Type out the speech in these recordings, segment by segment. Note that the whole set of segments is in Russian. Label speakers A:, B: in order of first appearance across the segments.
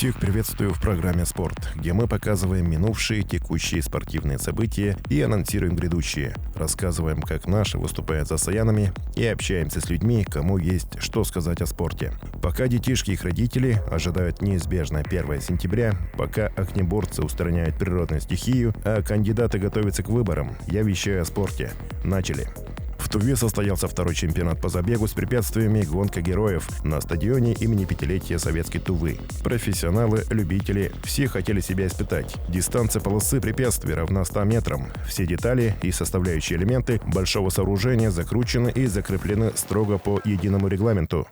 A: Всех приветствую в программе «Спорт», где мы показываем минувшие, текущие спортивные события и анонсируем грядущие. Рассказываем, как наши выступают за саянами и общаемся с людьми, кому есть что сказать о спорте. Пока детишки и их родители ожидают неизбежное 1 сентября, пока огнеборцы устраняют природную стихию, а кандидаты готовятся к выборам, я вещаю о спорте. Начали. В Туве состоялся второй чемпионат по забегу с препятствиями «Гонка героев» на стадионе имени пятилетия Советской Тувы. Профессионалы, любители, все хотели себя испытать. Дистанция полосы препятствий равна 100 метрам. Все детали и составляющие элементы большого сооружения закручены и закреплены строго по единому регламенту.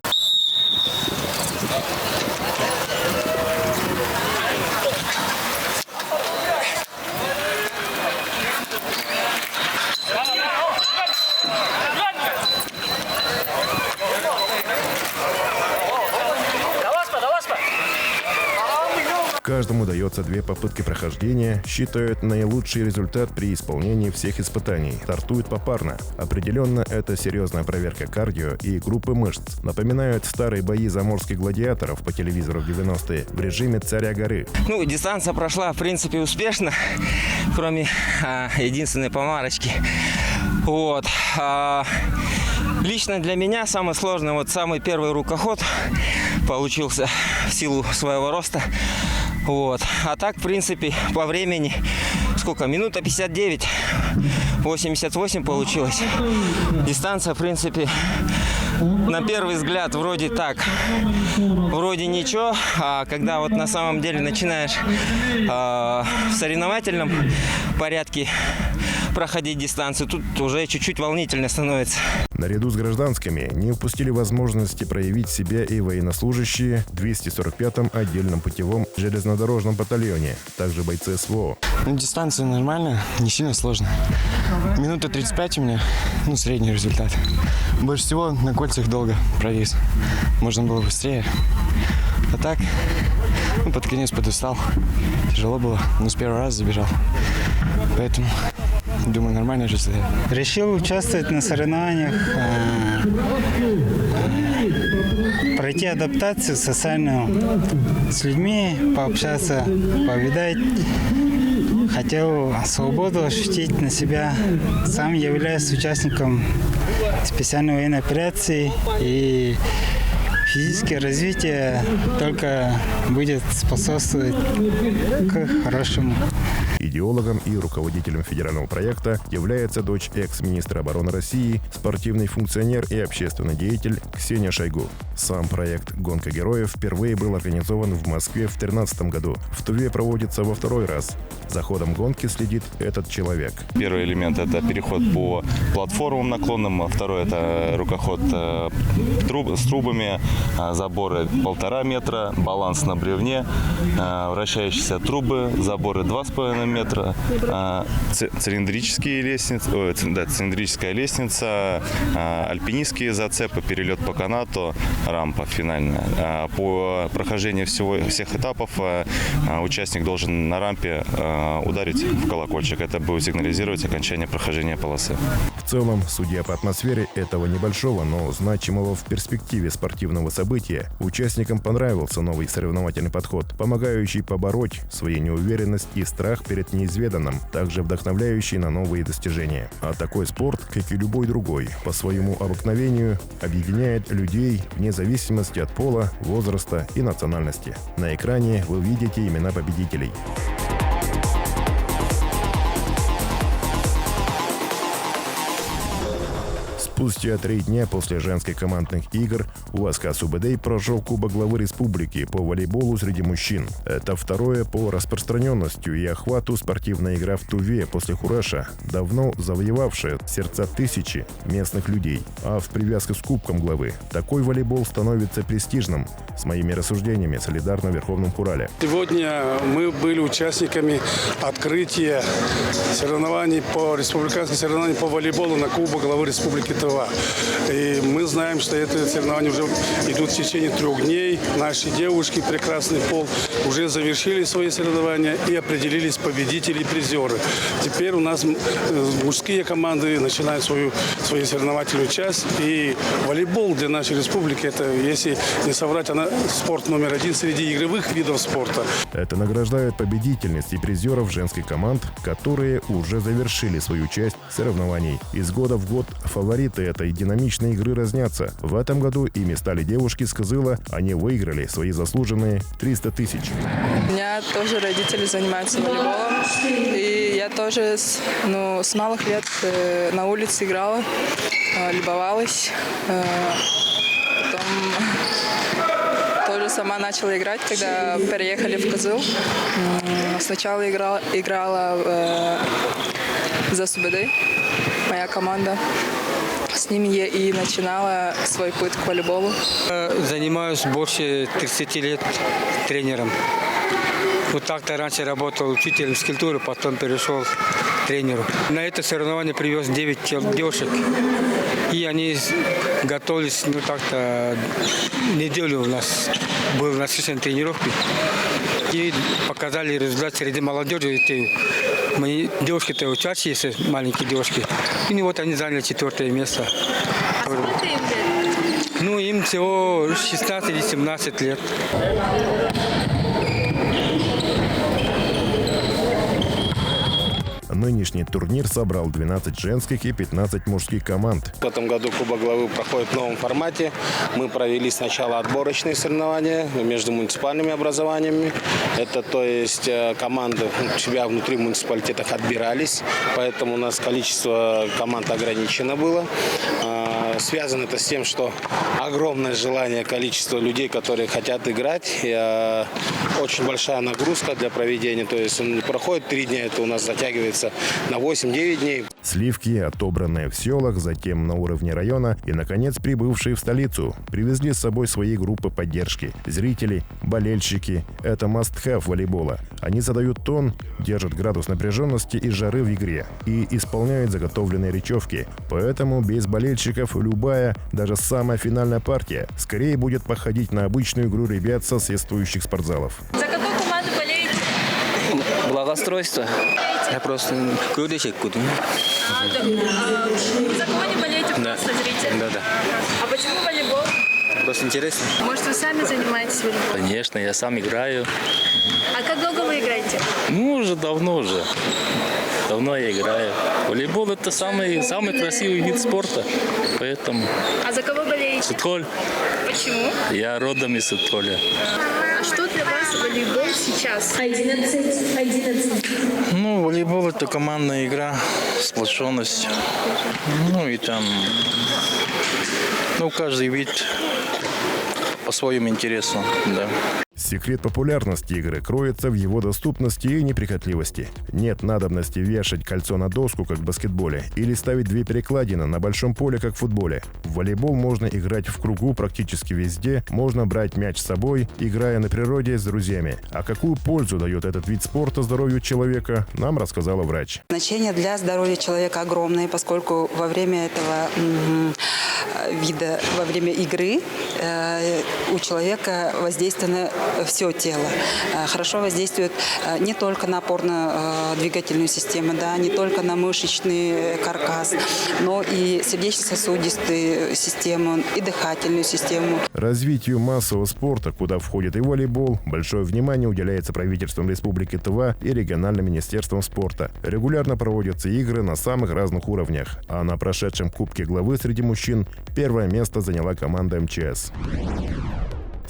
A: Каждому дается 2 попытки прохождения, считают наилучший результат при исполнении всех испытаний. Стартуют попарно. Определенно, это серьезная проверка кардио и группы мышц. Напоминают старые бои заморских гладиаторов по телевизору в 90-е в режиме «Царя горы».
B: Дистанция прошла, в принципе, успешно, кроме единственной помарочки. Лично для меня самое сложное, самый первый рукоход получился в силу своего роста. А так, в принципе, по времени, минута 59, 88 получилось. Дистанция, в принципе, на первый взгляд вроде ничего, а когда на самом деле начинаешь в соревновательном порядке проходить дистанцию, тут уже чуть-чуть волнительно становится.
A: Наряду с гражданскими не упустили возможности проявить себя и военнослужащие в 245-м отдельном путевом железнодорожном батальоне, также бойцы СВО.
C: Дистанция нормальная, не сильно сложно. Минута 35 у меня, средний результат. Больше всего на кольцах долго провис. Можно было быстрее. А так, под конец подустал. Тяжело было, но с первого раза забежал. Поэтому, думаю, нормально результат.
D: Решил участвовать на соревнованиях, пройти адаптацию социальную с людьми, пообщаться, повидать. Хотел свободу ощутить на себя. Сам являюсь участником специальной военной операции, и физическое развитие только будет способствовать к хорошему.
A: Идеологом и руководителем федерального проекта является дочь экс-министра обороны России, спортивный функционер и общественный деятель Ксения Шойгу. Сам проект «Гонка героев» впервые был организован в Москве в 2013 году. В Туве проводится во 2-й раз. За ходом гонки следит этот человек.
E: Первый элемент – это переход по платформам наклонным, второй – это рукоход с трубами, заборы 1,5 метра, баланс на бревне, вращающиеся трубы, заборы 2,5 метра, цилиндрическая лестница, альпинистские зацепы, перелет по канату, рампа финальная. По прохождении всех этапов участник должен на рампе ударить в колокольчик. Это будет сигнализировать окончание прохождения полосы.
A: В целом, судя по атмосфере этого небольшого, но значимого в перспективе спортивного события, участникам понравился новый соревновательный подход, помогающий побороть свою неуверенность и страх перед неизведанным, также вдохновляющий на новые достижения. А такой спорт, как и любой другой, по своему обыкновению объединяет людей вне зависимости от пола, возраста и национальности. На экране вы видите имена победителей. Спустя 3 дня после женских командных игр УАЗК СУБД прошел Кубок главы республики по волейболу среди мужчин. Это второе по распространенности и охвату спортивная игра в Туве после Хураша, давно завоевавшая сердца тысячи местных людей. А в привязке с Кубком главы такой волейбол становится престижным. С моими рассуждениями солидарно в Верховном Хурале.
F: Сегодня мы были участниками открытия республиканских соревнований по волейболу на Кубок главы республики Тува. И мы знаем, что это соревнования уже идут в течение 3 дней. Наши девушки, прекрасный пол, уже завершили свои соревнования и определились победители и призеры. Теперь у нас мужские команды начинают свою соревновательную часть. И волейбол для нашей республики, это, если не соврать, она спорт номер один среди игровых видов спорта.
A: Это награждает победительниц и призеров женских команд, которые уже завершили свою часть соревнований. Из года в год фавориты этой динамичной игры разнятся. В этом году ими стали девушки с Кызыла. Они выиграли свои заслуженные 300 тысяч.
G: У меня тоже родители занимаются волейболом. И я тоже с малых лет на улице играла, любовалась. Потом тоже сама начала играть, когда переехали в Кызыл. Сначала играла за СУБД, моя команда. С ними я и начинала свой путь к волейболу.
H: Занимаюсь больше 30 лет тренером. Вот так-то раньше работал учителем физкультуры, потом перешел к тренеру. На это соревнование привез 9 девушек. И они готовились, так-то неделю у нас был насыщенной тренировки. И показали результат среди молодежи. Мои девушки-то учащиеся, маленькие девушки. И вот они заняли 4 место.
I: А сколько им лет?
H: Им всего 16 или 17 лет.
A: Нынешний турнир собрал 12 женских и 15 мужских команд.
J: В этом году Кубок Главы проходит в новом формате. Мы провели сначала отборочные соревнования между муниципальными образованиями. Это, то есть, команды у себя внутри в муниципалитетах отбирались, поэтому у нас количество команд ограничено было. Связано это с тем, что огромное желание, количество людей, которые хотят играть. И, очень большая нагрузка для проведения. То есть он не проходит 3 дня, это у нас затягивается на 8-9 дней.
A: Сливки, отобранные в селах, затем на уровне района и, наконец, прибывшие в столицу, привезли с собой свои группы поддержки. Зрители, болельщики – это must-have волейбола. Они задают тон, держат градус напряженности и жары в игре и исполняют заготовленные речевки. Поэтому без болельщиков любая, даже самая финальная партия, скорее будет походить на обычную игру ребят со соседствующих спортзалов.
I: За какую команду болеете?
B: Благоустройство. Я просто курильщик куду.
I: За кого не болеете, просто зритель?
B: Да.
I: А почему волейбол?
B: Просто интересно.
I: Может, вы сами занимаетесь волейболом?
K: Конечно, я сам играю.
I: А как долго вы играете?
K: Уже давно уже. Давно я играю. Волейбол – это самый красивый вид спорта. Поэтому...
I: А за кого болеете?
K: Сытхоль.
I: Почему?
K: Я родом из Сытхоля.
I: А что для вас волейбол сейчас?
L: 11.
M: Волейбол – это командная игра, сплоченность. И там, каждый вид по своим интересам, да.
A: Секрет популярности игры кроется в его доступности и неприхотливости. Нет надобности вешать кольцо на доску, как в баскетболе, или ставить 2 перекладины на большом поле, как в футболе. В волейбол можно играть в кругу практически везде, можно брать мяч с собой, играя на природе с друзьями. А какую пользу дает этот вид спорта здоровью человека, нам рассказала врач.
N: Значение для здоровья человека огромное, поскольку во время этого вида, во время игры у человека воздействие все тело. Хорошо воздействует не только на опорно-двигательную систему, не только на мышечный каркас, но и сердечно-сосудистую систему, и дыхательную систему.
A: Развитию массового спорта, куда входит и волейбол, большое внимание уделяется правительством Республики Тыва и региональным министерством спорта. Регулярно проводятся игры на самых разных уровнях, а на прошедшем Кубке Главы среди мужчин первое место заняла команда МЧС.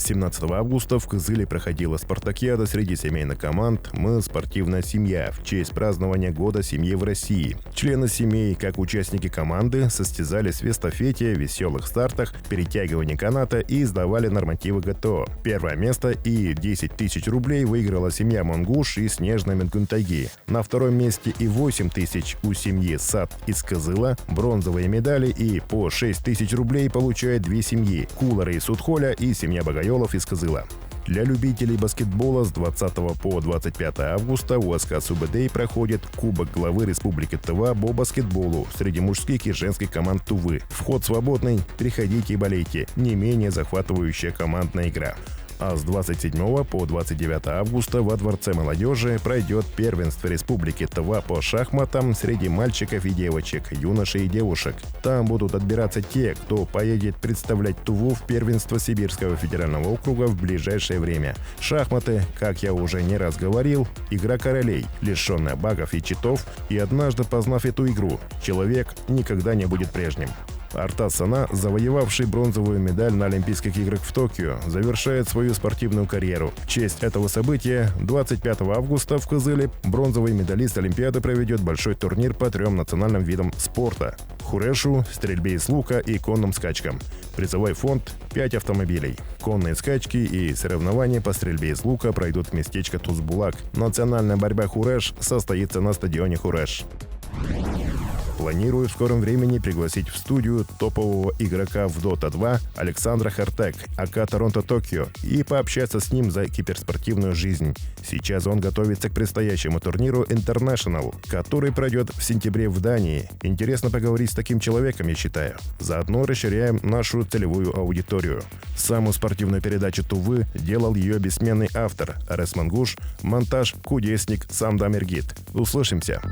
A: 17 августа в Кызыле проходила спартакиада среди семейных команд «Мы – спортивная семья» в честь празднования Года семьи в России. Члены семей, как участники команды, состязались в эстафете, веселых стартах, перетягивании каната и сдавали нормативы ГТО. Первое место и 10 тысяч рублей выиграла семья Монгуш из Снежной Менгунтаги. На втором месте и 8 тысяч у семьи Сад из Кызыла, бронзовые медали и по 6 тысяч рублей получают 2 семьи – Кулары из Сутхоля и семья Багайолов из Кызыла. Для любителей баскетбола с 20 по 25 августа у СК СУБД проходит Кубок Главы Республики Тыва по баскетболу среди мужских и женских команд Тувы. Вход свободный, приходите и болейте. Не менее захватывающая командная игра. А с 27 по 29 августа во Дворце молодежи пройдет первенство Республики Тыва по шахматам среди мальчиков и девочек, юношей и девушек. Там будут отбираться те, кто поедет представлять Туву в первенство Сибирского федерального округа в ближайшее время. Шахматы, как я уже не раз говорил, игра королей, лишенная багов и читов, и однажды познав эту игру, человек никогда не будет прежним. Артас Сана, завоевавший бронзовую медаль на Олимпийских играх в Токио, завершает свою спортивную карьеру. В честь этого события 25 августа в Кызыле бронзовый медалист Олимпиады проведет большой турнир по 3 национальным видам спорта – хурешу, стрельбе из лука и конным скачкам. Призовой фонд – 5 автомобилей. Конные скачки и соревнования по стрельбе из лука пройдут в местечко Тузбулак. Национальная борьба хуреш состоится на стадионе Хуреш. Планирую в скором времени пригласить в студию топового игрока в Dota 2 Александра Хартек, АК Торонто Токио, и пообщаться с ним за киберспортивную жизнь. Сейчас он готовится к предстоящему турниру International, который пройдет в сентябре в Дании. Интересно поговорить с таким человеком, я считаю. Заодно расширяем нашу целевую аудиторию. Саму спортивную передачу Тувы делал ее бессменный автор Арес Мангуш, монтаж кудесник Самда Мергит. Услышимся!